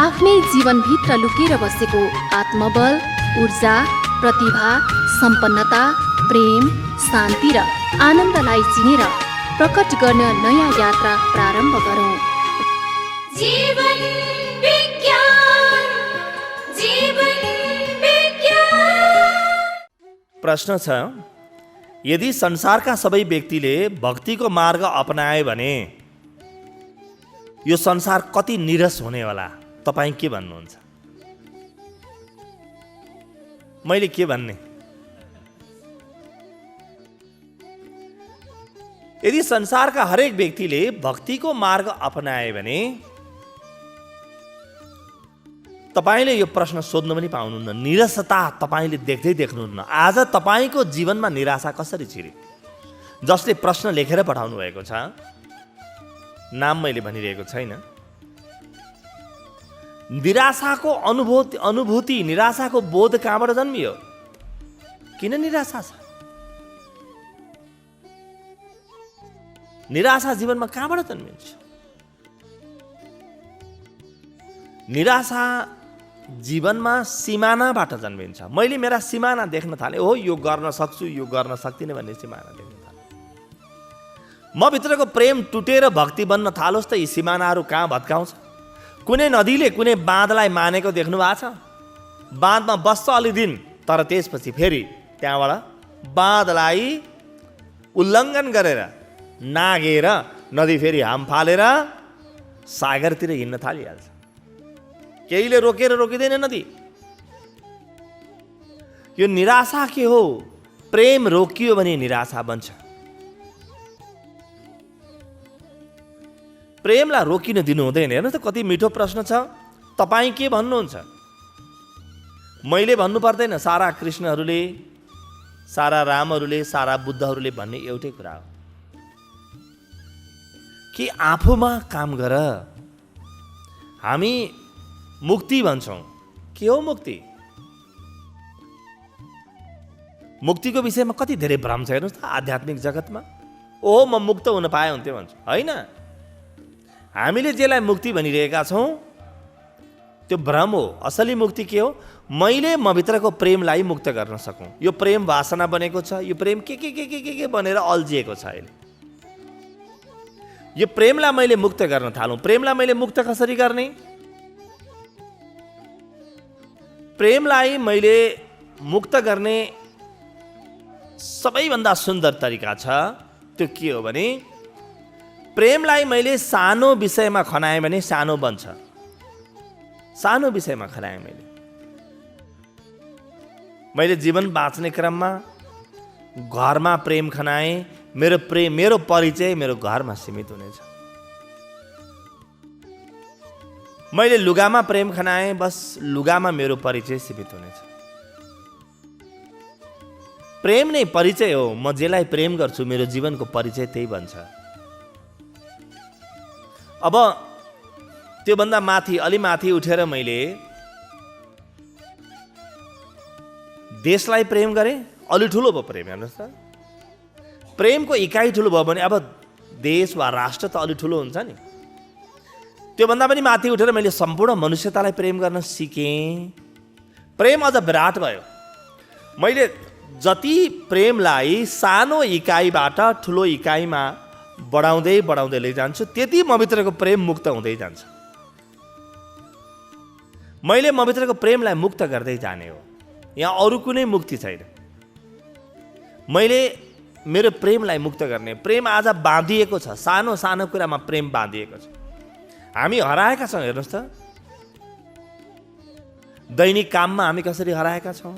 आफ्नै जीवनभित्र लुकेर बसेको आत्मबल, ऊर्जा, प्रतिभा, सम्पन्नता, प्रेम, शान्ति र आनन्दलाई चिनेर प्रकट गर्न नयाँ यात्रा प्रारम्भ गरौँ। जीवन विज्ञान, जीवन विज्ञान। प्रश्न छ, यदि संसारका सबै व्यक्तिले भक्तिको मार्ग अपनाए भने यो संसार कति निरस हुने होला? तपाईँ के भन्नुहुन्छ? मैले के भन्ने? यदि संसारका हरेक व्यक्तिले भक्तिको मार्ग अपनाए भने तपाईले यो प्रश्न सोध्न पनि पाउनुहुन्न। निरसता तपाईले देख्दै देख्नुहुन्न। आज तपाईको जीवनमा निराशा कसरी छिरे? जसले प्रश्न लेखेर पठाउनु भएको छ, नाम मैले भनिरहेको छैन। निराशाको अनुभूति, निराशाको बोध कहाँबाट जन्मियो? किन निराशा छ? निराशा जीवनमा कहाँबाट जन्मिन्छ? निराशा जीवनमा सिमानाबाट जन्मिन्छ। मैले मेरा सिमाना देख्न थालेँ। हो, यो गर्न सक्छु, यो गर्न सक्दिनँ भन्ने सिमाना देख्न थालेँ। म भित्रको प्रेम टुटेर भक्ति बन्न थालोस् त यी सिमानाहरू कहाँ भत्काउँछ? कुनै नदीले कुनै बाँधलाई मानेको देख्नु भएको छ? बाँधमा बस्छ अलि दिन, तर त्यसपछि फेरि त्यहाँबाट बाँधलाई उल्लङ्घन गरेर नागेर नदी फेरि हाम फालेर सागरतिर हिँड्न थालिहाल्छ। केहीले रोकेर रोकिँदैन नदी। यो निराशा के हो? प्रेम रोकियो भने निराशा बन्छ। प्रेमलाई रोकिन दिनु हुँदैन। हेर्नुहोस् त कति मिठो प्रश्न छ। तपाईँ के भन्नुहुन्छ? मैले भन्नु पर्दैन। सारा कृष्णहरूले, सारा रामहरूले, सारा बुद्धहरूले भन्ने एउटै कुरा हो कि आफूमा काम गर। हामी मुक्ति भन्छौँ। के हो मुक्ति? मुक्तिको विषयमा कति धेरै भ्रम छ। हेर्नुहोस् त आध्यात्मिक जगतमा। ओहो, म मुक्त हुन पाए हुन्थ्यो भन्छ। होइन, हामीले जेलाई मुक्ति भनिरहेका छौँ त्यो भ्रम हो। असली मुक्ति के हो? मैले म भित्रको प्रेमलाई मुक्त गर्न सकौँ। यो प्रेम वासना बनेको छ। यो प्रेम के बनेर अल्झिएको छ। अहिले यो प्रेमलाई मैले मुक्त गर्न थालौँ। प्रेमलाई मैले मुक्त कसरी गर्ने? प्रेमलाई मैले मुक्त गर्ने सबैभन्दा सुन्दर तरिका छ। त्यो के हो भने प्रेमलाई मैले सानो विषयमा खनाएँ भने सानो बन्छ। सानो विषयमा खनाएँ मैले जीवन बाँच्ने क्रममा घरमा प्रेम खनाएँ। मेरो परिचय मेरो घरमा सीमित हुनेछ। मैले लुगामा प्रेम खनाएँ, बस लुगामा मेरो परिचय सीमित हुनेछ। प्रेम नै परिचय हो। म जेलाई प्रेम गर्छु मेरो जीवनको परिचय त्यही बन्छ। अब त्योभन्दा माथि, अलि माथि उठेर मैले देशलाई प्रेम गरेँ। अलि ठुलो भयो प्रेम। हेर्नुहोस् त, प्रेमको इकाइ ठुलो भयो भने अब देश वा राष्ट्र त अलि ठुलो हुन्छ नि। त्योभन्दा पनि माथि उठेर मैले सम्पूर्ण मनुष्यतालाई प्रेम गर्न सिकेँ। प्रेम अझ विराट भयो। मैले जति प्रेमलाई सानो इकाइबाट ठुलो इकाइमा बढाउँदै बढाउँदै लैजान्छु, त्यति म भित्रको प्रेम मुक्त हुँदै जान्छ। मैले म भित्रको प्रेमलाई मुक्त गर्दै जाने हो। यहाँ अरू कुनै मुक्ति छैन। मैले मेरो प्रेमलाई मुक्त गर्ने। प्रेम आज बाँधिएको छ। सानो सानो कुरामा प्रेम बाँधिएको छ। हामी हराएका छौँ। हेर्नुहोस् त, दैनिक काममा हामी कसरी हराएका छौँ।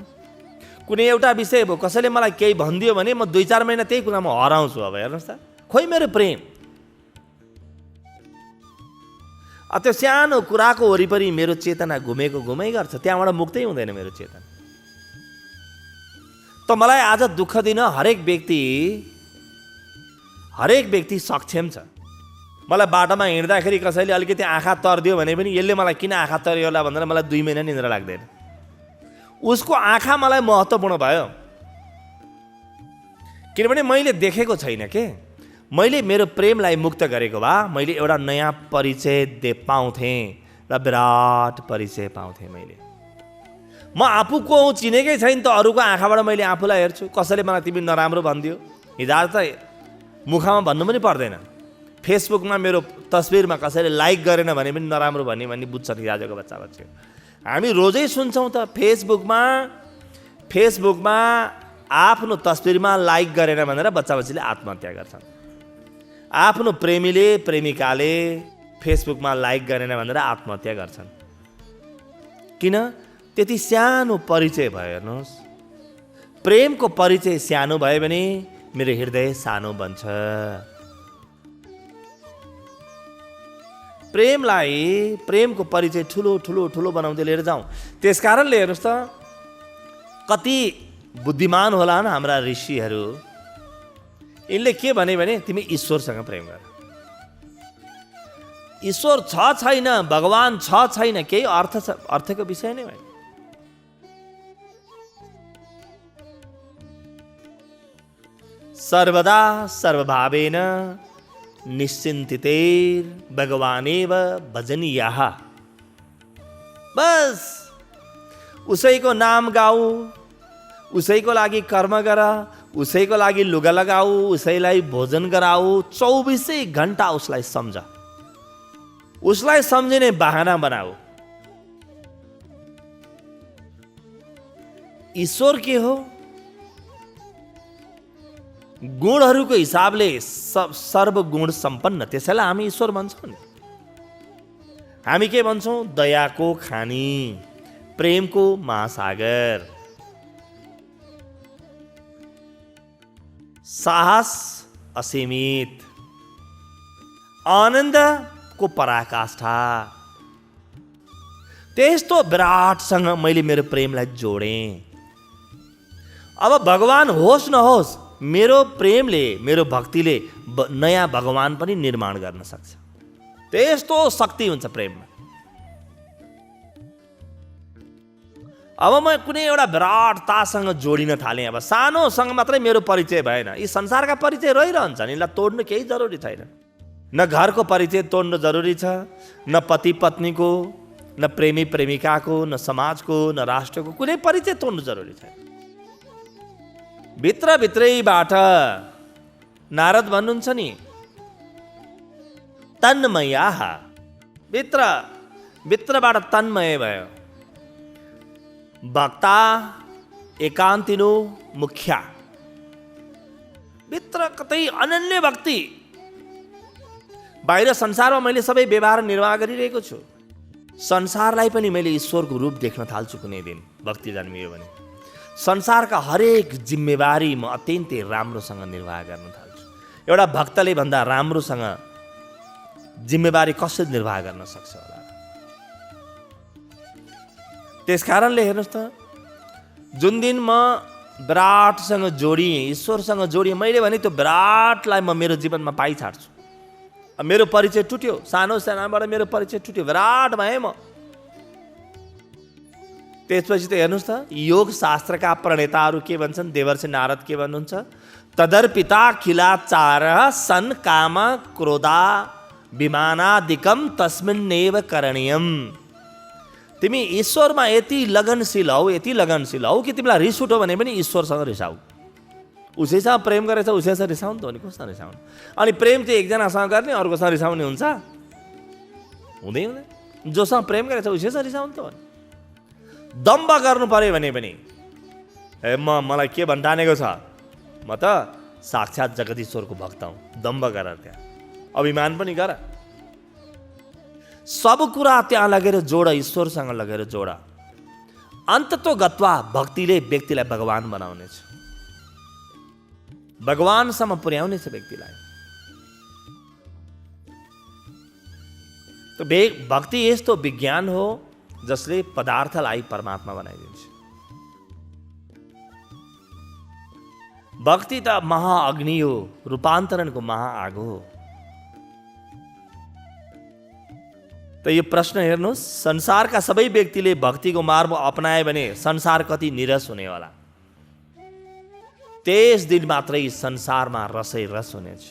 कुनै एउटा विषय भयो, कसैले मलाई केही भनिदियो भने म 2-4 महिना त्यही कुरामा हराउँछु। अब हेर्नुहोस् त, खोइ मेरो प्रेम। त्यो सानो कुराको वरिपरि मेरो चेतना घुमै गर्छ। त्यहाँबाट मुक्तै हुँदैन मेरो चेतना। त मलाई आज दुःख दिन हरेक व्यक्ति सक्षम छ। मलाई बाटोमा हिँड्दाखेरि कसैले अलिकति आँखा तर्दियो भने पनि यसले मलाई किन आँखा तर्यो होला भनेर मलाई 2 महिना निद्रा लाग्दैन। उसको आँखा मलाई महत्त्वपूर्ण भयो। किनभने मैले देखेको छैन के। मैले मेरो प्रेमलाई मुक्त गरेको भए मैले एउटा नयाँ परिचय पाउँथेँ। र विराट परिचय पाउँथेँ मैले। म आफू को हुँ चिनेकै छैन त अरूको आँखाबाट मैले आफूलाई हेर्छु। कसैले मलाई तिमी नराम्रो भनिदियो, हिजो त मुखमा भन्नु पनि पर्दैन। फेसबुकमा मेरो तस्बिरमा कसैले लाइक गरेन भने पनि नराम्रो भन्ने बुझ्छन् आजको बच्चा बच्चीहरू। हामी रोजै सुन्छौँ त फेसबुकमा आफ्नो तस्बिरमा लाइक गरेन भनेर बच्चा बच्चीले आत्महत्या गर्छन्। आफ्नो प्रेमीले प्रेमिकाले फेसबुकमा लाइक गरेन भनेर आत्महत्या गर्छन्। किन? त्यति सानो परिचय भयो। हेर्नुहोस्, प्रेमको परिचय सानो भयो भने मेरो हृदय सानो बन्छ। प्रेमको परिचय ठुलो ठुलो ठुलो बनाउँदै लिएर जाउँ। त्यस कारणले हेर्नुहोस् त कति बुद्धिमान होला न हाम्रा ऋषिहरू। यिनले के भने तिमी ईश्वरसँग प्रेम गर। ईश्वर छ छैन, भगवान छ छैन, केही अर्थको विषय नै होइन। सर्वदा सर्वभावेन निश्चिन्तितेर भगवानेव भजनीयः। बस उसैको नाम गाऊ, उसैको लागि कर्म गर, उसैको लागि लुगा लगाऊ, उसैलाई भोजन गराऊ, 24 घण्टा उसलाई सम्झ, उसलाई सम्झिने बहाना बनाऊ। ईश्वर के हो? गुणहरूको हिसाबले सर्वगुण सम्पन्न, त्यसैलाई हामी ईश्वर भन्छौँ नि। हामी के भन्छौँ? दयाको खानी, प्रेमको महासागर, साहस असीमित, आनन्दको पराकाष्ठा। त्यस्तो विराटसँग मैले मेरो प्रेमलाई जोडेँ। अब भगवान होस् नहोस्, मेरो प्रेमले, मेरो भक्तिले नयाँ भगवान पनि निर्माण गर्न सक्छ। त्यस्तो शक्ति हुन्छ प्रेममा। अब म कुनै एउटा विराटतासँग जोडिन थालेँ। अब सानोसँग मात्रै मेरो परिचय भएन। यी संसारका परिचय रहिरहन्छन्, यसलाई तोड्नु केही जरुरी छैन। न घरको परिचय तोड्नु जरुरी छ, न पति पत्नीको, न प्रेमी प्रेमिकाको, न समाजको, न राष्ट्रको, कुनै परिचय तोड्नु जरुरी छैन। भित्रैबाट नारद भन्नुहुन्छ नि, तन्मयाः, भित्रबाट तन्मय भयो। भक्ता एकान्तिनो मुख्या, भित्र कतै अनन्य भक्ति। बाहिर संसारमा मैले सबै व्यवहार निर्वाह गरिरहेको छु। संसारलाई पनि मैले ईश्वरको रूप देख्न थाल्छु। कुनै दिन भक्ति जन्मियो भने संसारका हरेक जिम्मेवारी म अत्यन्तै राम्रोसँग निर्वाह गर्न थाल्छु। एउटा भक्तले भन्दा राम्रोसँग जिम्मेवारी कसरी निर्वाह गर्न सक्छ होला? त्यस कारणले हेर्नुहोस् त, जुन दिन म विराटसँग जोडिएँ, ईश्वरसँग जोडिएँ, मैले भने त्यो विराटलाई म मेरो जीवनमा पाइछाड्छु। मेरो परिचय टुट्यो, सानोबाट मेरो परिचय टुट्यो, विराट भएँ म। त्यसपछि त हेर्नुहोस् त, योग शास्त्रका प्रणेताहरू के भन्छन्? देवर्षि नारद के भन्नुहुन्छ? तदर्पिता खिलाचार सन काम क्रोधा विमानादिकम तस्मिन्नेव करणीयम। तिमी ईश्वरमा यति लगनशील हौ कि तिमीलाई रिस उठ्यो भने पनि ईश्वरसँग रिसाऊ। उसैसँग प्रेम गरेछ, उसैसँग रिसाउनु त हो नि, कससँग रिसाउनु? अनि प्रेम चाहिँ एकजनासँग गर्ने, अर्कोसँग रिसाउने हुन्छ? हुँदैन। जोसँग प्रेम गरेछ उसैसँग रिसाउनु त हो नि। दम्ब गर्नु पर्यो भने पनि मलाई के भन्ठानेको छ? म त साक्षात् जगदीश्वरको भक्त हुँ। दम्ब गर, त्यहाँ अभिमान पनि गर। सब कुरा त्यहाँ लगेर जोड, ईश्वरसँग लगेर जोड। अन्ततो गत्वा भक्तिले व्यक्तिलाई भगवान बनाउनेछ, भगवानसम्म पुर्याउनेछ व्यक्तिलाई। भक्ति यस्तो विज्ञान हो जसले पदार्थलाई परमात्मा बनाइदिन्छ। भक्ति त महाअग्नि हो, रूपान्तरणको महाआगो हो। त यो प्रश्न हेर्नुहोस्, संसारका सबै व्यक्तिले भक्तिको मार्ग अपनाए भने संसार कति निरस हुने होला। त्यस दिन मात्रै संसारमा रसै रस हुनेछ।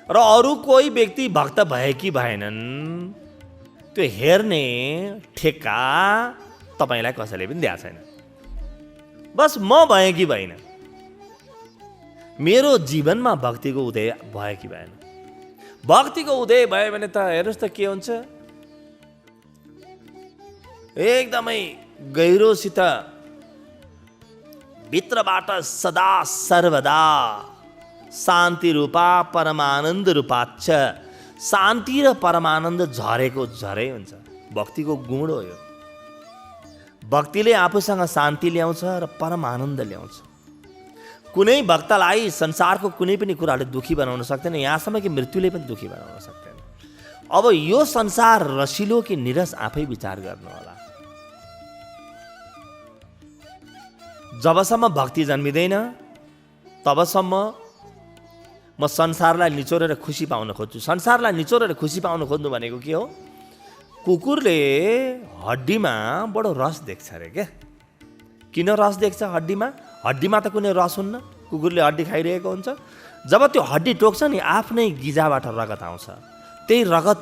र अरू कोही व्यक्ति भक्त भए कि भएनन्, त्यो हेर्ने ठेक्का तपाईँलाई कसैले पनि दिएको छैन। बस म भएँ कि भएन, मेरो जीवनमा भक्तिको उदय भयो कि भएन। भक्तिको उदय भयो भने त हेर्नुहोस् त के हुन्छ, एकदमै गहिरोसित भित्रबाट सदा सर्वदा शान्ति रूपा परमानन्द रूपाच्छ, शान्ति र परमानन्द झरेको झरै हुन्छ। भक्तिको गुण हो यो। भक्तिले आफूसँग शान्ति ल्याउँछ र परम आनन्द ल्याउँछ। कुनै भक्तलाई संसारको कुनै पनि कुराले दुखी बनाउन सक्दैन, यहाँसम्म कि मृत्युले पनि दुखी बनाउन सक्दैन। अब यो संसार रसिलो कि निरस आफै विचार गर्नु होला। जबसम्म भक्ति जन्मिँदैन तबसम्म म संसारलाई निचोरेर खुसी पाउन खोज्छु। संसारलाई निचोरेर खुसी पाउन खोज्नु भनेको के हो? कुकुरले हड्डीमा बडो रस देख्छ अरे क्या। किन रस देख्छ हड्डीमा? हड्डीमा त कुनै रस हुन्न, कुकुरले हड्डी खाइरहेको हुन्छ। जब त्यो हड्डी टोक्छ नि आफ्नै गिजाबाट रगत आउँछ, त्यही रगत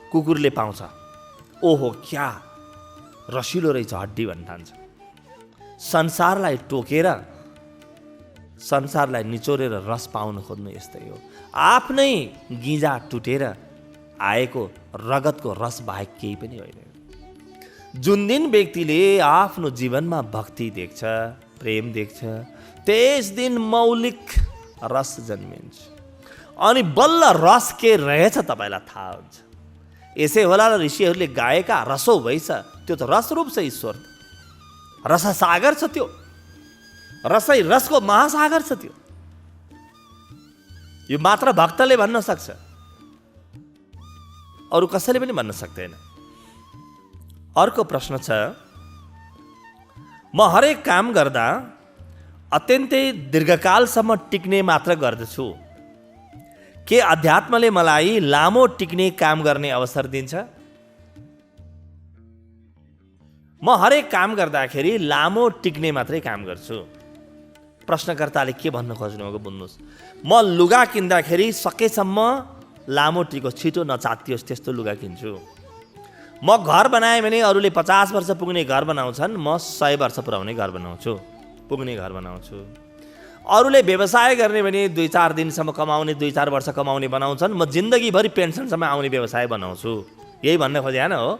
कुकुरले पाउँछ। ओहो क्या रसिलो रहेछ हड्डी भन्न थाल्छ। संसारलाई टोकेर संसारलाई निचोरेर रस पाउन खोज्नु यस्तै हो। आफ्नै गिजा टुटेर आएको रगतको रस बाहेक केही पनि होइन। जुन दिन व्यक्तिले आफ्नो जीवनमा भक्ति देख्छ, प्रेम देख्छ, त्यस दिन मौलिक रस जन्मिन्छ। अनि बल्ल रस के रहेछ तपाईँलाई थाहा हुन्छ। यसै होला र ऋषिहरूले गाएका रसो भइछ, त्यो त रसरूप छ ईश्वर। रससागर छ त्यो, रसै रसको महासागर छ त्यो। यो मात्र भक्तले भन्न सक्छ, अरू कसैले पनि भन्न सक्दैन। अर्को प्रश्न छ, म हरेक काम गर्दा अत्यन्तै दीर्घकालसम्म टिक्ने मात्र गर्दछु, के अध्यात्मले मलाई लामो टिक्ने काम गर्ने अवसर दिन्छ? म हरेक काम गर्दाखेरि लामो टिक्ने मात्रै काम गर्छु। प्रश्नकर्ताले के भन्न खोज्नुभएको बुझ्नुहोस्। म लुगा किन्दाखेरि सकेसम्म लामो टिको, छिटो नचातियोस् त्यस्तो लुगा किन्छु। म घर बनाएँ भने अरूले 50 वर्ष पुग्ने घर बनाउँछन्, म 100 वर्ष पुर्याउने घर बनाउँछु, पुग्ने घर बनाउँछु। अरूले व्यवसाय गर्ने भने 2-4 दिनसम्म कमाउने, 2-4 वर्ष कमाउने बनाउँछन्, म जिन्दगीभरि पेन्सनसम्म आउने व्यवसाय बनाउँछु। यही भन्न खोजे होइन हो?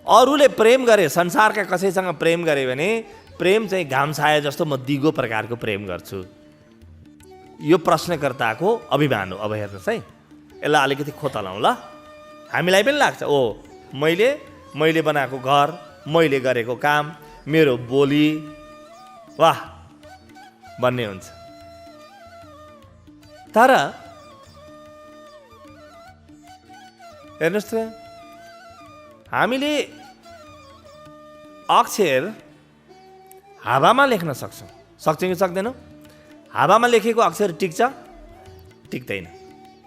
अरूले प्रेम गरे, संसारका कसैसँग प्रेम गरे भने प्रेम चाहिँ घाम छाए जस्तो म दिगो प्रकारको प्रेम गर्छु। यो प्रश्नकर्ताको अभिमान हो। अब हेर्नुहोस् है, यसलाई अलिकति खोतलाउँ ल। हामीलाई पनि लाग्छ ओ मैले बनाएको घर, मैले गरेको काम, मेरो बोली वाह भन्ने हुन्छ। तर हेर्नुहोस् त, हामीले अक्षर हावामा लेख्न सक्छौँ कि सक्दैनौँ? हावामा लेखेको अक्षर टिक्छ? टिक्दैन।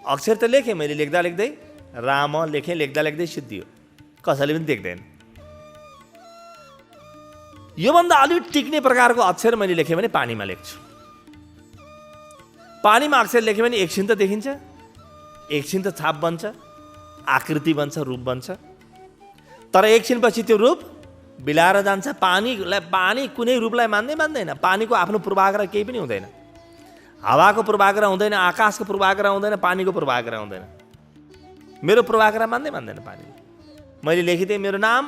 अक्षर त लेखेँ मैले, लेख्दा लेख्दै राम लेखेँ, लेख्दा लेख्दै सिद्धियो, कसैले पनि देख्दैन। योभन्दा अलिक टिक्ने प्रकारको अक्षर मैले लेखेँ भने पानीमा लेख्छु। पानीमा अक्षर लेखेँ भने एकछिन त देखिन्छ, एकछिन त छाप बन्छ, आकृति बन्छ, रूप बन्छ। तर एकछिनपछि त्यो रूप बिलाएर जान्छ। पानी कुनै रूपलाई मान्दैन। पानीको आफ्नो पूर्वाग्रह केही पनि हुँदैन। हावाको पूर्वाग्रह हुँदैन, आकाशको पूर्वाग्रह हुँदैन, पानीको पूर्वाग्रह हुँदैन। मेरो पूर्वाग्रह मान्दैन पानीले। मैले लेखिदिएँ मेरो नाम,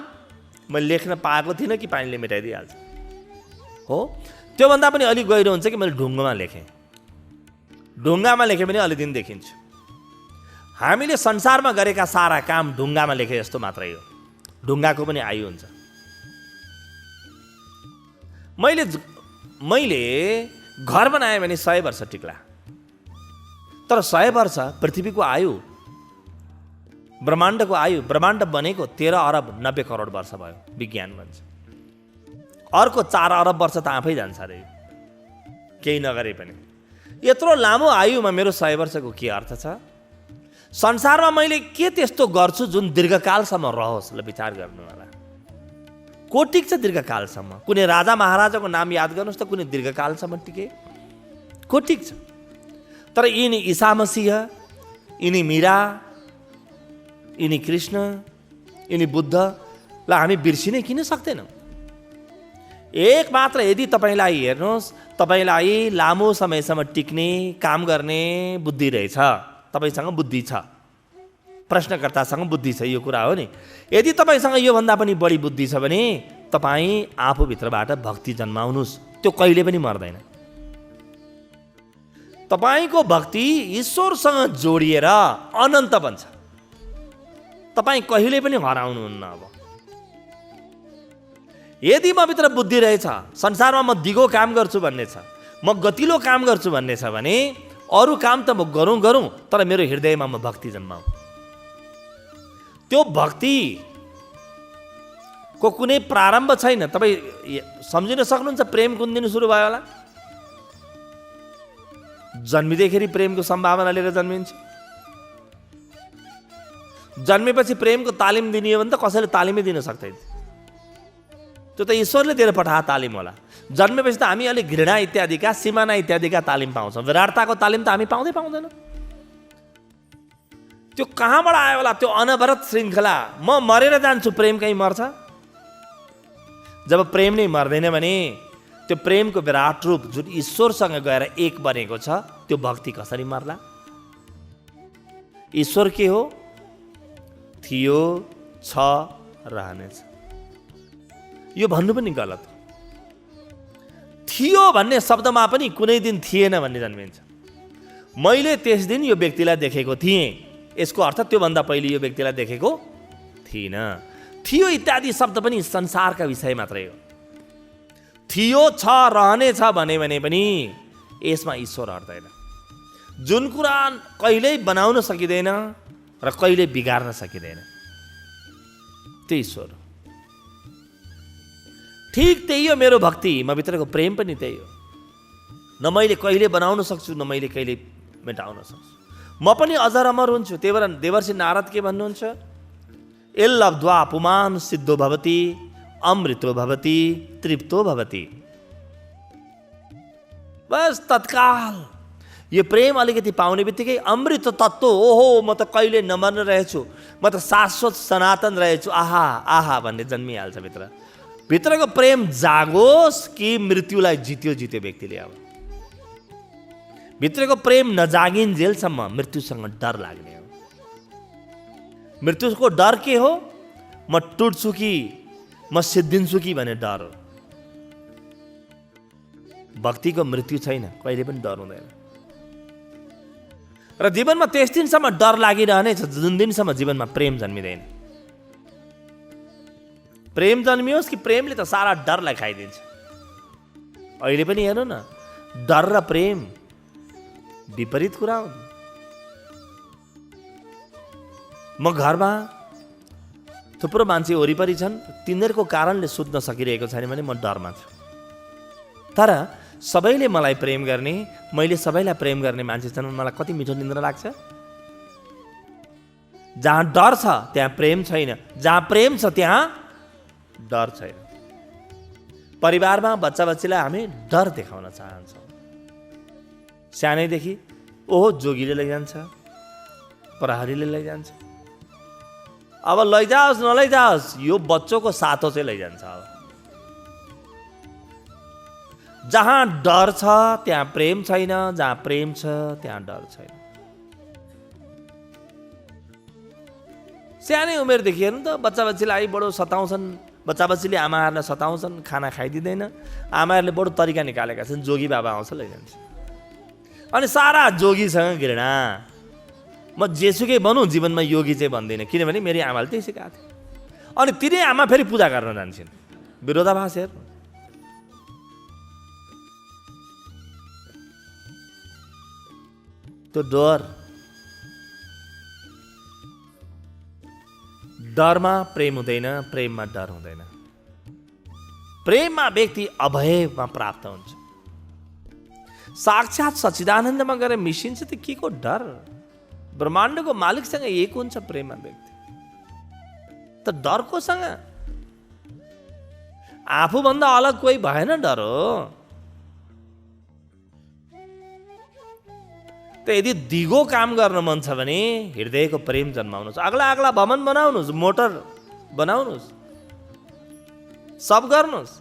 मैले लेख्न पाएको थिइनँ कि पानीले मेटाइदिइहाल्छ हो। त्योभन्दा पनि अलिक गहिरो हुन्छ कि मैले ढुङ्गामा लेखेँ। ढुङ्गामा लेखेँ भने अलि दिन देखिन्छ। हामीले संसारमा गरेका सारा काम ढुङ्गामा लेखे जस्तो मात्रै हो। ढुङ्गाको पनि आयु हुन्छ। मैले घर बनाएँ भने 100 वर्ष टिक्ला। तर 100 वर्ष पृथ्वीको आयु, ब्रह्माण्डको आयु, ब्रह्माण्ड बनेको 13 अरब 90 करोड वर्ष भयो विज्ञान भन्छ। अर्को 4 अरब वर्ष त आफै जान्छ अरे केही नगरे पनि। यत्रो लामो आयुमा मेरो 100 वर्षको के अर्थ छ? संसारमा मैले के त्यस्तो गर्छु जुन दीर्घकालसम्म रहोस्? ल विचार गर्नु होला। को टिक्छ दीर्घकालसम्म? कुनै राजा महाराजाको नाम याद गर्नुहोस् त, कुनै दीर्घकालसम्म टिके? को टिक्छ? तर यिनी ईसा मसीह, यिनी मीरा, यिनी कृष्ण, यिनी बुद्धलाई हामी बिर्सिनै किन सक्दैनौँ? एक मात्र यदि तपाईँलाई हेर्नुहोस्, तपाईँलाई लामो समयसम्म टिक्ने, काम गर्ने बुद्धि रहेछ, तपाईँसँग बुद्धि छ, प्रश्नकर्तासँग बुद्धि छ, यो कुरा हो नि। यदि तपाईँसँग योभन्दा पनि बढी बुद्धि छ भने तपाईँ आफूभित्रबाट भक्ति जन्माउनुहोस्, त्यो कहिले पनि मर्दैन। तपाईँको भक्ति ईश्वरसँग जोडिएर अनन्त बन्छ, तपाईँ कहिले पनि हराउनुहुन्न। अब यदि म भित्र बुद्धि रहेछ, संसारमा म दिगो काम गर्छु भन्ने छ, म गतिलो काम गर्छु भन्ने छ भने अरू काम त म गरौँ गरौँ, तर मेरो हृदयमा म भक्ति जन्माऊ। त्यो भक्तिको कुनै प्रारम्भ छैन। तपाईँ सम्झिन सक्नुहुन्छ प्रेम कुन दिन सुरु भयो होला? जन्मिँदैखेरि प्रेमको सम्भावना लिएर जन्मिन्छ। जन्मेपछि प्रेमको तालिम दिने हो भने त कसैले तालिमै दिन सक्दैन, त्यो त ईश्वरले दिएर पठाए तालिम होला। जन्मेपछि त हामी अलिक घृणा इत्यादिका, सिमाना इत्यादिका तालिम पाउँछौँ, विराटताको तालिम त हामी पाउँदैनौँ। त्यो कहाँबाट आयो होला त्यो अनवरत श्रृङ्खला? म मरेर जान्छु, प्रेम कहीँ मर्छ? जब प्रेम नै मर्दैन भने त्यो प्रेमको विराट रूप जुन ईश्वरसँग गएर एक बनेको छ, त्यो भक्ति कसरी मर्ला? ईश्वर के हो? थियो, छ, रहनेछ। यो भन्नु पनि गलत हो। थियो भन्ने शब्दमा पनि कुनै दिन थिएन भन्ने जन्मिन्छ। मैले त्यस दिन यो व्यक्तिलाई देखेको थिएँ, यसको अर्थ त्योभन्दा पहिले यो व्यक्तिलाई देखेको थिइनँ। थियो इत्यादि शब्द पनि संसारका विषय मात्रै हो। थियो, छ, रहनेछ भने पनि यसमा ईश्वर हट्दैन। जुन कुरा कहिल्यै बनाउन सकिँदैन र कहिले बिगार्न सकिँदैन, त्यो ईश्वर। ठिक त्यही हो मेरो भक्ति, म भित्रको प्रेम पनि त्यही हो। न मैले कहिले बनाउन सक्छु, न मैले कहिले मेटाउन सक्छु। म पनि अजर अमर हुन्छु। त्यही भएर देवर्षि नारद के भन्नुहुन्छ? एल्लब्ध्वा पुमान् सिद्धो भवति, अमृतो भवति, तृप्तो भवति। बस तत्काल यो प्रेम अलिकति पाउने बित्तिकै अमृत तत्त्व, ओहो म त कहिले नमर्न रहेछु, म त शाश्वत सनातन रहेछु, आहा आहा भन्ने जन्मिहाल्छ भित्र। भित्रको प्रेम जागोस् कि मृत्युलाई जित्यो व्यक्तिले। अब भित्रको प्रेम नजागिन्जेलसम्म मृत्युसँग डर लाग्ने हो। मृत्युको डर के हो? म टुट्छु कि म सिद्धिन्छु कि भन्ने डर हो। भक्तिको मृत्यु छैन, कहिले पनि डर हुँदैन। र जीवनमा त्यस दिनसम्म डर लागिरहनेछ जुन दिनसम्म जीवनमा प्रेम जन्मिँदैन। प्रेम जन्मियोस् कि प्रेमले त सारा डरलाई खाइदिन्छ। अहिले पनि हेर्नु न, डर र प्रेम विपरीत कुरा हो। म घरमा थुप्रो मान्छे वरिपरि छन्, तिनीहरूको कारणले सुत्न सकिरहेको छैन भने म डरमा छु। तर सबैले मलाई प्रेम गर्ने, मैले सबैलाई प्रेम गर्ने मान्छे छन्, मलाई कति मिठो निन्द्रा लाग्छ। जहाँ डर छ त्यहाँ प्रेम छैन, जहाँ प्रेम छ त्यहाँ डर छैन। परिवारमा बच्चा बच्चीलाई हामी डर देखाउन चाहन्छौँ। सानैदेखि ओहो जोगीले लैजान्छ, प्रहरीले लैजान्छ, अब लैजाओस् नलैजाओस् यो बच्चोको सातो चाहिँ लैजान्छ। अब जहाँ डर छ त्यहाँ प्रेम छैन, जहाँ प्रेम छ त्यहाँ डर छैन। सानै उमेरदेखि हेर्नु त बच्चा बच्चीलाई बडो सताउँछन्, बच्चा बच्चीले आमाहरूलाई सताउँछन्, खाना खाइदिँदैन, आमाहरूले बडो तरिका निकालेका छन्, जोगी बाबा आउँछ लैजान्छ। अनि सारा जोगीसँग घृणा। म जेसुकै बनौँ जीवनमा योगी चाहिँ भन्दिनँ, किनभने मेरी आमाले त्यही सिकाएको थियो। अनि तिनै आमा फेरि पूजा गर्न जान्छन्। विरोधाभास हेर्नु। त्यो डरमा प्रेम हुँदैन, प्रेममा डर हुँदैन। प्रेममा व्यक्ति अभयमा प्राप्त हुन्छ। साक्षात सच्चिदानन्दमा गएर मिसिन्छ त के को डर? ब्रह्माण्डको मालिकसँग एक हुन्छ प्रेममा व्यक्ति, त डर कोसँग? आफूभन्दा अलग कोही भएन डर हो। त यदि दिगो काम गर्न मन छ भने हृदयको प्रेम जन्माउनुहोस्। अग्ला अग्ला भवन बनाउनुहोस्, मोटर बनाउनुहोस्, सब गर्नुहोस्,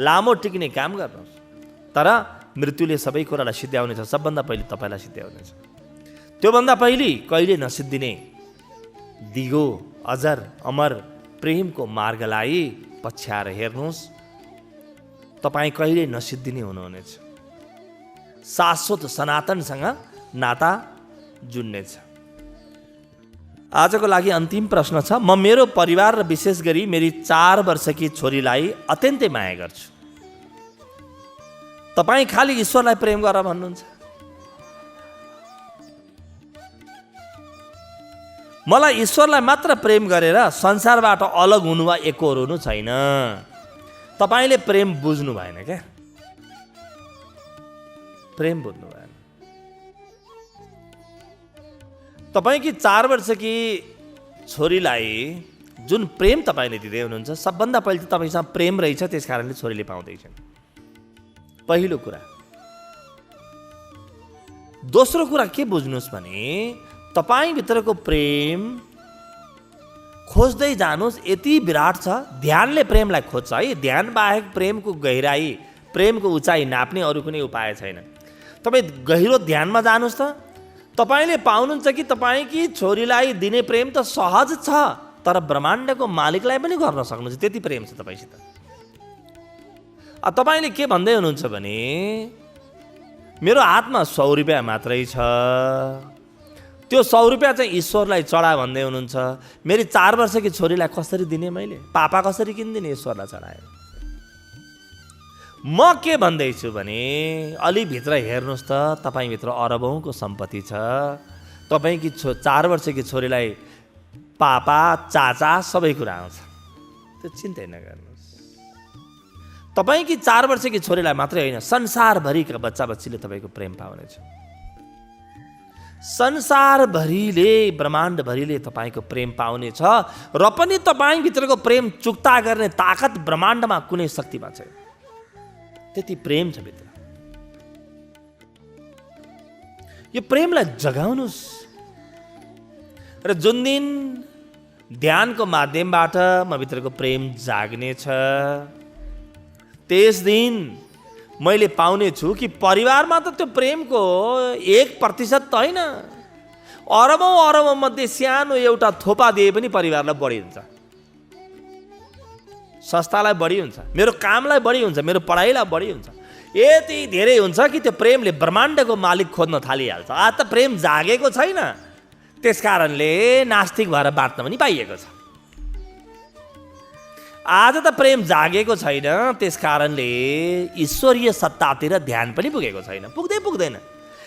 लामो टिक्ने काम गर्नुहोस्, तर मृत्युले सबै कुरालाई सिद्ध्याउनेछ। सबभन्दा पहिले तपाईँलाई सिद्ध्याउनेछ। त्योभन्दा पहिले कहिले नसिद्धिने दिगो अजर अमर प्रेमको मार्गलाई पछ्याएर हेर्नुहोस्। तपाईँ कहिले नसिद्धिने हुनुहुनेछ। शाश्वत सनातनसँग नाता जुड्नेछ। आजको लागि अन्तिम प्रश्न छ। म मेरो परिवार र विशेष गरी मेरी 4 वर्षकी छोरीलाई अत्यन्तै माया गर्छु। तपाईँ खालि ईश्वरलाई प्रेम गर भन्नुहुन्छ। मलाई ईश्वरलाई मात्र प्रेम गरेर संसारबाट अलग हुनु वा एकोहोर हुनु छैन। तपाईँले प्रेम बुझ्नु भएन क्या? प्रेम बुझ्नु भएन। तपाईँकी 4 वर्षकी छोरीलाई जुन प्रेम तपाईँले दिँदै हुनुहुन्छ, सबभन्दा पहिले त तपाईँसँग प्रेम रहेछ, त्यस कारणले छोरीले पाउँदैछन्। पहिलो कुरा। दोस्रो कुरा के बुझ्नुहोस् भने तपाईँभित्रको प्रेम खोज्दै जानुहोस्। यति विराट छ। ध्यानले प्रेमलाई खोज्छ है। ध्यान बाहेक प्रेमको गहिराई, प्रेमको उचाइ नाप्ने अरू कुनै उपाय छैन। तपाईँ गहिरो ध्यानमा जानुहोस् त। तपाईँले पाउनुहुन्छ कि तपाईँकी छोरीलाई दिने प्रेम त सहज छ, तर ब्रह्माण्डको मालिकलाई पनि गर्न सक्नुहुन्छ। त्यति प्रेम छ तपाईँसित। तपाईँले के भन्दै हुनुहुन्छ भने मेरो हातमा 100 रुपियाँ मात्रै छ, त्यो 100 रुपियाँ चाहिँ ईश्वरलाई चढा भन्दै हुनुहुन्छ। मेरी 4 वर्षकी छोरीलाई कसरी दिने? मैले पापा कसरी किनिदिने ईश्वरलाई चढाएर? म के भन्दैछु भने अलि भित्र हेर्नुहोस् त। तपाईँभित्र अरबौँको सम्पत्ति छ। तपाईँकी 4 वर्षकी छोरीलाई पापा चाचा सबै कुरा आउँछ। त्यो चिन्तै नगर्नुहोस्। तपाईँकी 4 वर्षकी छोरीलाई मात्रै होइन, संसारभरिका बच्चा बच्चीले तपाईँको प्रेम पाउनेछ। संसारभरिले, ब्रह्माण्डभरिले तपाईँको प्रेम पाउनेछ। र पनि तपाईँभित्रको प्रेम चुक्ता गर्ने ताकत ब्रह्माण्डमा कुनै शक्तिमा छैन। त्यति प्रेम छ भित्र। यो प्रेमलाई जगाउनुहोस्। र जुन दिन ध्यानको माध्यमबाट म भित्रको प्रेम जाग्नेछ, त्यस दिन मैले पाउने छु कि परिवारमा त त्यो प्रेमको 1% त होइन, अरबौँ मध्ये सानो एउटा थोपा दिए पनि परिवारलाई बढी हुन्छ, संस्थालाई बढी हुन्छ, मेरो कामलाई बढी हुन्छ, मेरो पढाइलाई बढी हुन्छ। यति धेरै हुन्छ कि त्यो प्रेमले ब्रह्माण्डको मालिक खोज्न थालिहाल्छ। आज त प्रेम जागेको छैन, त्यस कारणले नास्तिक भएर बाँच्न पनि पाइएको छ। आज त प्रेम जागेको छैन, त्यस कारणले ईश्वरीय सत्तातिर ध्यान पनि पुगेको छैन। पुग्दैन।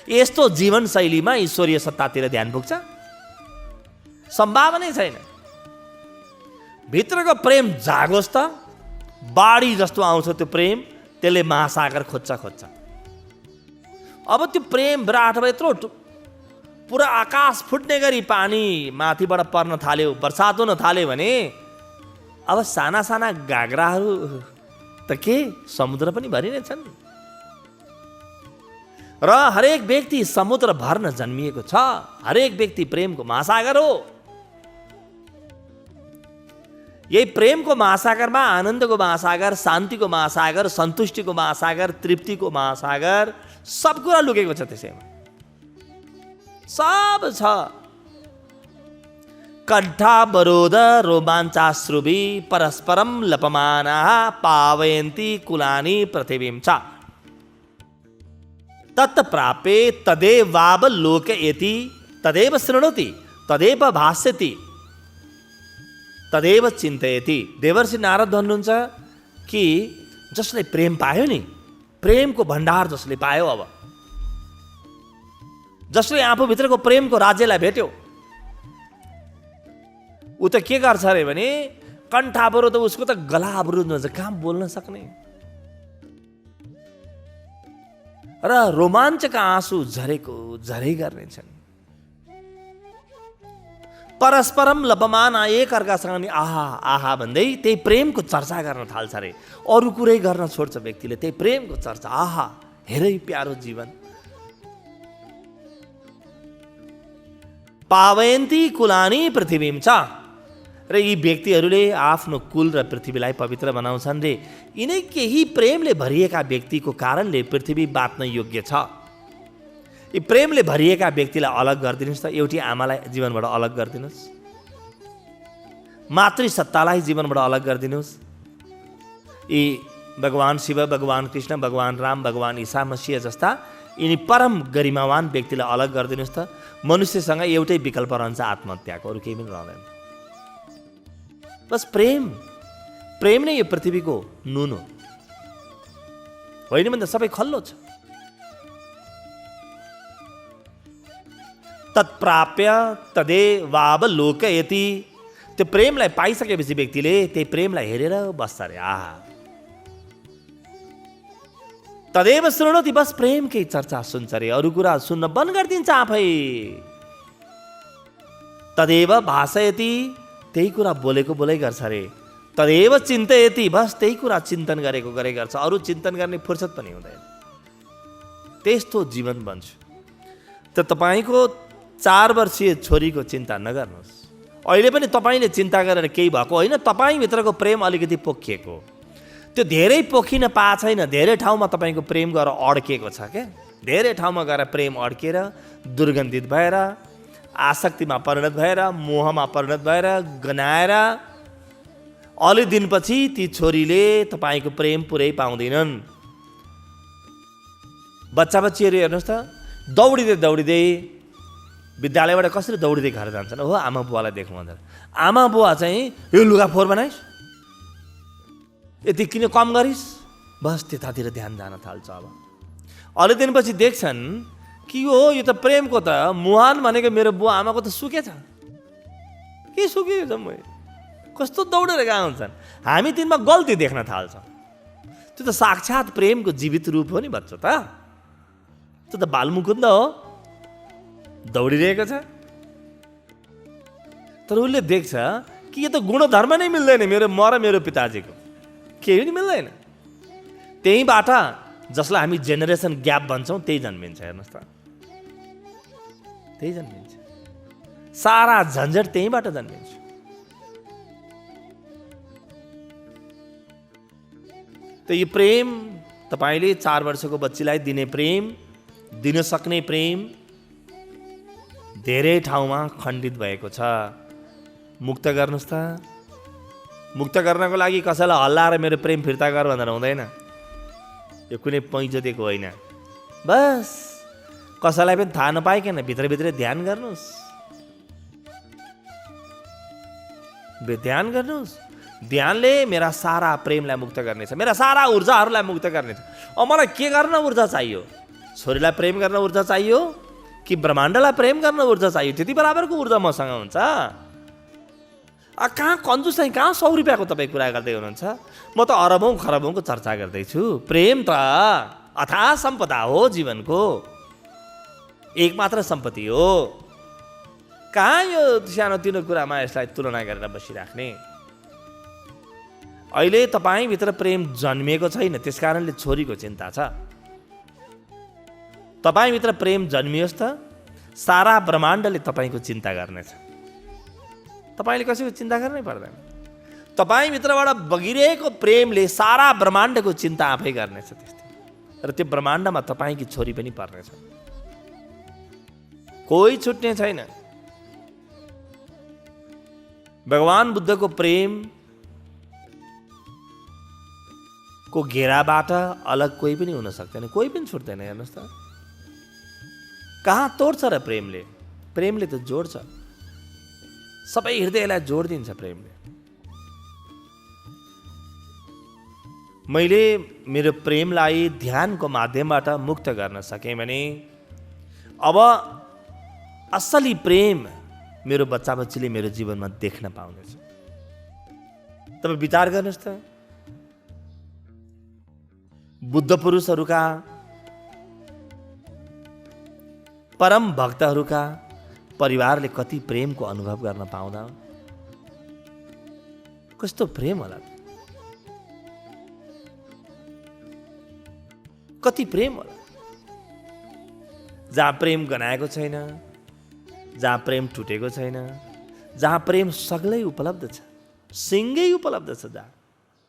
यस्तो जीवनशैलीमा ईश्वरीय सत्तातिर ध्यान पुग्छ? सम्भावनै छैन। भित्रको प्रेम जागोस् त। बाढी जस्तो आउँछ त्यो प्रेम, त्यसले महासागर खोज्छ। अब त्यो प्रेम विराट भयो, यत्रो पुरा आकाश फुट्ने गरी पानी माथिबाट पर्न थाल्यो, बर्सात हुन थाल्यो भने अब साना साना गाग्राहरू त के समुद्र पनि भरि नै छन्। र हरेक व्यक्ति समुद्र भर्न जन्मिएको छ। हरेक व्यक्ति प्रेमको महासागर हो। यही प्रेमको महासागरमा आनन्दको महासागर, शान्तिको महासागर, सन्तुष्टिको महासागर, तृप्तिको महासागर, सब कुरा लुकेको छ। त्यसैमा सब छ। कण्ठावरोध रोमाञ्चाश्रुभि परस्परम लपमानाः पावयन्ति कुलानि पृथिवीं च तत्प्राप्ये तदेवावलोकयति तदेव शृणोति तदेव भाष्यति तदेव चिन्तयति। देवर्षि नारद भन्नुहुन्छ कि जसले प्रेम पायो नि, प्रेमको भण्डार जसले पायो, अब जसले आफूभित्रको प्रेमको राज्यलाई भेट्यो, ऊ त के गर्छ अरे भने कण्ठावरोध, उसको त गला अवरुद्ध हुन्छ, कहाँ बोल्न सक्ने। र रोमाञ्चका आँसु झरै गर्नेछन्। परस्परम लपमान, एक अर्कासँग नि आहा आहा भन्दै त्यही प्रेमको चर्चा गर्न थाल्छ अरे। अरू कुरै गर्न छोड्छ व्यक्तिले, त्यही प्रेमको चर्चा। आहा हेरै प्यारो जीवन, पावयन्ती कुलानी पृथ्वीम छ। र यी व्यक्तिहरूले आफ्नो कुल र पृथ्वीलाई पवित्र बनाउँछन् रे। यिनै केही प्रेमले भरिएका व्यक्तिको कारणले पृथ्वी बाँच्न योग्य छ। यी प्रेमले भरिएका व्यक्तिलाई अलग गरिदिनुहोस् त, एउटी आमालाई जीवनबाट अलग गरिदिनुहोस्, मातृसत्तालाई जीवनबाट अलग गरिदिनुहोस्। यी भगवान शिव, भगवान कृष्ण, भगवान राम, भगवान ईसा मसीह जस्ता यिनी परम गरिमावान व्यक्तिलाई अलग गरिदिनुहोस् त, मनुष्यसँग एउटै विकल्प रहन्छ आत्महत्याको, अरू केही पनि रहँदैन। बस प्रेम, प्रेम नै यो पृथ्वीको नुन हो, होइन भने त सबै खल्लो छ। तत्प्राप्य तदेवावलोकयति, त्यो प्रेमलाई पाइसकेपछि व्यक्तिले त्यही प्रेमलाई हेरेर बस्छ अरे। आहा, तदेव शृणोति, बस प्रेमकै चर्चा सुन्छ अरे, अरू कुरा सुन्न बन्द गरिदिन्छ आफै। तदेव भाषयति, त्यही कुरा बोलेको बोलै गर्छ अरे। तदेव चिन्तयति, बस त्यही कुरा चिन्तन गरेको गरे गर्छ, अरू चिन्तन गर्ने फुर्सद पनि हुँदैन। त्यस्तो जीवन बन्छ। त तपाईँको 4 वर्षीय छोरीको चिन्ता नगर्नुहोस्। अहिले पनि तपाईँले चिन्ता गरेर केही भएको होइन, तपाईँभित्रको प्रेम अलिकति पोखिएको, त्यो धेरै पोखिन पाएको छैन। धेरै ठाउँमा तपाईँको प्रेम गएर अड्किएको छ क्या। धेरै ठाउँमा गएर प्रेम अड्किएर दुर्गन्धित भएर आसक्तिमा परिणत भएर मोहमा परिणत भएर गनाएर अलि दिनपछि ती छोरीले तपाईँको प्रेम पुरै पाउँदैनन्। बच्चा बच्चीहरू हेर्नुहोस् त, दौडिँदै दौडिँदै विद्यालयबाट कसरी दौडिँदै घर जान्छन्, हो आमा बुवालाई देख्नु भनेर। आमा बुवा चाहिँ यो लुगा फोहोर बनाइस्, यति किन कम गरिस्, बस त्यतातिर ध्यान जान थाल्छ। अब अलि दिनपछि देख्छन् कि हो यो त प्रेमको त मुहान भनेको मेरो बुवा आमाको त सुकेछ, के सुकेको छ, म कस्तो दौडेर गएको हुन्छन्। हामी तिनमा गल्ती देख्न थाल्छौँ। त्यो त साक्षात् प्रेमको जीवित रूप हो नि बच्चो, त त्यो त बालमुकुन्द हो, दौडिरहेको छ। तर उसले देख्छ कि यो त गुणधर्म नै मिल्दैन मेरो, म र मेरो पिताजीको केही पनि मिल्दैन। त्यहीबाट जसलाई हामी जेनेरेसन ग्याप भन्छौँ त्यही जन्मिन्छ। हेर्नुहोस् त, त्यही जन्मिन्छ, सारा झन्झट त्यहीबाट जन्मिन्छ। त यो प्रेम तपाईँले 4 वर्षको बच्चीलाई दिने प्रेम, दिन सक्ने प्रेम धेरै ठाउँमा खण्डित भएको छ। मुक्त गर्नुहोस् त। मुक्त गर्नको लागि कसैलाई हल्लाएर मेरो प्रेम फिर्ता गर भनेर हुँदैन। यो कुनै पैँचो दिएको होइन। बस कसैलाई पनि थाहा नपाइकन भित्रभित्रै ध्यान गर्नुहोस्, ध्यान गर्नुहोस्। ध्यानले मेरा सारा प्रेमलाई मुक्त गर्नेछ, मेरा सारा ऊर्जाहरूलाई मुक्त गर्नेछ। अब मलाई के गर्न ऊर्जा चाहियो? छोरीलाई प्रेम गर्न ऊर्जा चाहियो कि ब्रह्माण्डलाई प्रेम गर्न ऊर्जा चाहियो? त्यति बराबरको ऊर्जा मसँग हुन्छ। कहाँ कन्जुस चाहिँ, कहाँ 100 रुपियाँको तपाईँ कुरा गर्दै हुनुहुन्छ? म त अरबौँ खरबौँको चर्चा गर्दैछु। प्रेम त अथाह सम्पदा हो, जीवनको एकमात्र सम्पत्ति हो। कहाँ यो सानोतिनो कुरामा यसलाई तुलना गरेर बसिराख्ने? अहिले तपाईँभित्र प्रेम जन्मिएको छैन, त्यसकारणले छोरीको चिन्ता छ। तपाईँभित्र प्रेम जन्मियोस् त सारा ब्रह्माण्डले तपाईँको चिन्ता गर्नेछ। तपाईँले कसैको चिन्ता गर्नै पर्दैन। तपाईँभित्रबाट बगिरहेको प्रेमले सारा ब्रह्माण्डको चिन्ता आफै गर्नेछ। त्यस्तै र त्यो ब्रह्माण्डमा तपाईँकी छोरी पनि पर्नेछ, कोही छुट्ने छैन। भगवान बुद्धको प्रेम को घेराबाट अलग कोही पनि हुन सक्दैन, कोही पनि छुट्दैन। हेर्नुहोस् त, कहाँ तोड्छ र प्रेमले? प्रेमले त जोड्छ, सबै हृदयलाई जोडिदिन्छ प्रेमले। मैले मेरो प्रेमलाई ध्यानको माध्यमबाट मुक्त गर्न सकेँ भने अब असली प्रेम मेरो बच्चा बच्चीले मेरो जीवनमा देख्न पाउनेछ। तपाईँ विचार गर्नुहोस् त, बुद्ध पुरुषहरूका, परम भक्तहरूका परिवारले कति प्रेमको अनुभव गर्न पाउँदा, कस्तो प्रेम होला, कति प्रेम होला। जहाँ प्रेम गनाएको छैन, जहाँ प्रेम टुटेको छैन, जहाँ प्रेम सग्लै उपलब्ध छ, सिङ्गै उपलब्ध छ, जहाँ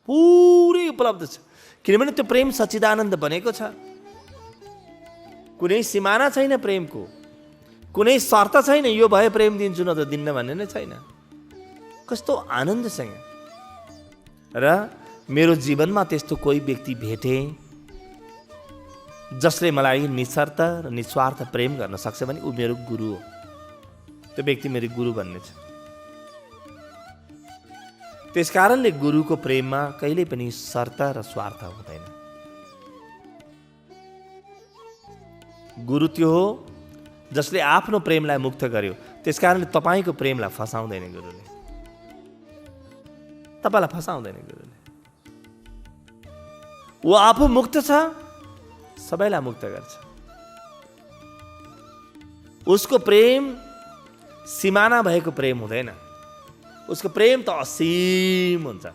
पुरै उपलब्ध छ। किनभने त्यो प्रेम सच्चिदानन्द बनेको छ। कुनै सिमाना छैन प्रेमको, कुनै शर्त छैन यो भए प्रेम दिन्छु न त दिन्न भन्ने नै छैन। कस्तो आनन्दसँग। र मेरो जीवनमा त्यस्तो कोही व्यक्ति भेटे जसले मलाई निशर्त र निस्वार्थ प्रेम गर्न सक्छ भने ऊ मेरो गुरु हो। त्यो व्यक्ति मेरो गुरु बन्ने छ। त्यसकारणले गुरुको प्रेममा कहिल्यै पनि शर्त र स्वार्थ हुँदैन। गुरु त्यो हो जसले आफ्नो प्रेमलाई मुक्त गर्यो। त्यसकारणले तपाईँको प्रेमलाई फसाउँदैन गुरुले, तपाईँलाई फसाउँदैन गुरुले। ऊ आफू मुक्त छ, सबैलाई मुक्त गर्छ। उसको प्रेम सिमाना भएको प्रेम हुँदैन, उसको प्रेम त असीम हुन्छ।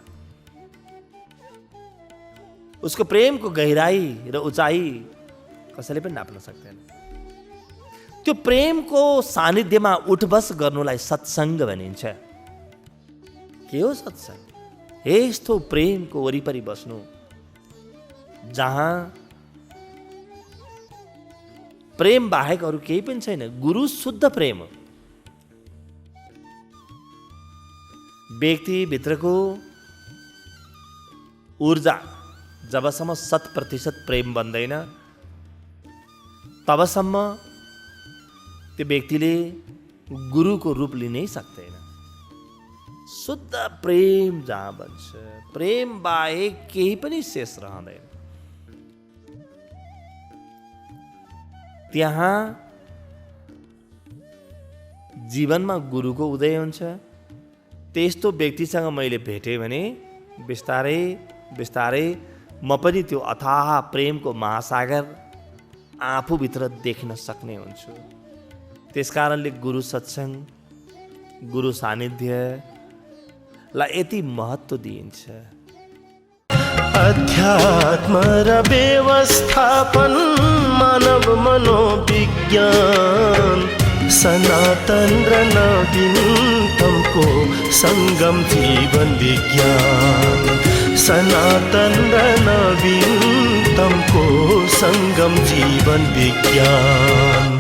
उसको प्रेमको गहिराई र उचाइ कसैले पनि नाप्न सक्दैन। त्यो प्रेमको सानिध्यमा उठबस गर्नुलाई सत्सङ्ग भनिन्छ। के हो सत्सङ्ग? यस्तो प्रेमको वरिपरि बस्नु जहाँ प्रेम बाहेक अरू केही पनि छैन। गुरु शुद्ध प्रेम हो। व्यक्तिभित्रको ऊर्जा जबसम्म 100% प्रेम बन्दैन तबसम्म त्यो व्यक्तिले गुरुको रूप लिनै सक्दैन। शुद्ध प्रेम जहाँ बन्छ, प्रेम बाहेक केही पनि शेष रहँदैन। त्यहाँ जीवनमा गुरुको उदय हुन्छ। त्यस्तो व्यक्तिसँग मैले भेटेँ भने बिस्तारै बिस्तारै म पनि त्यो अथाह प्रेमको महासागर आफूभित्र देख्न सक्ने हुन्छु। त्यसकारणले गुरु सत्सङ्ग, गुरु सानिध्यलाई यति महत्त्व दिइन्छ। अध्यात्म र व्यवस्थापन मानव मनोविज्ञान सनातन र नवीनतमको सङ्गम जीवन विज्ञान। सनातन र नवीनतमको सङ्गम जीवन विज्ञान।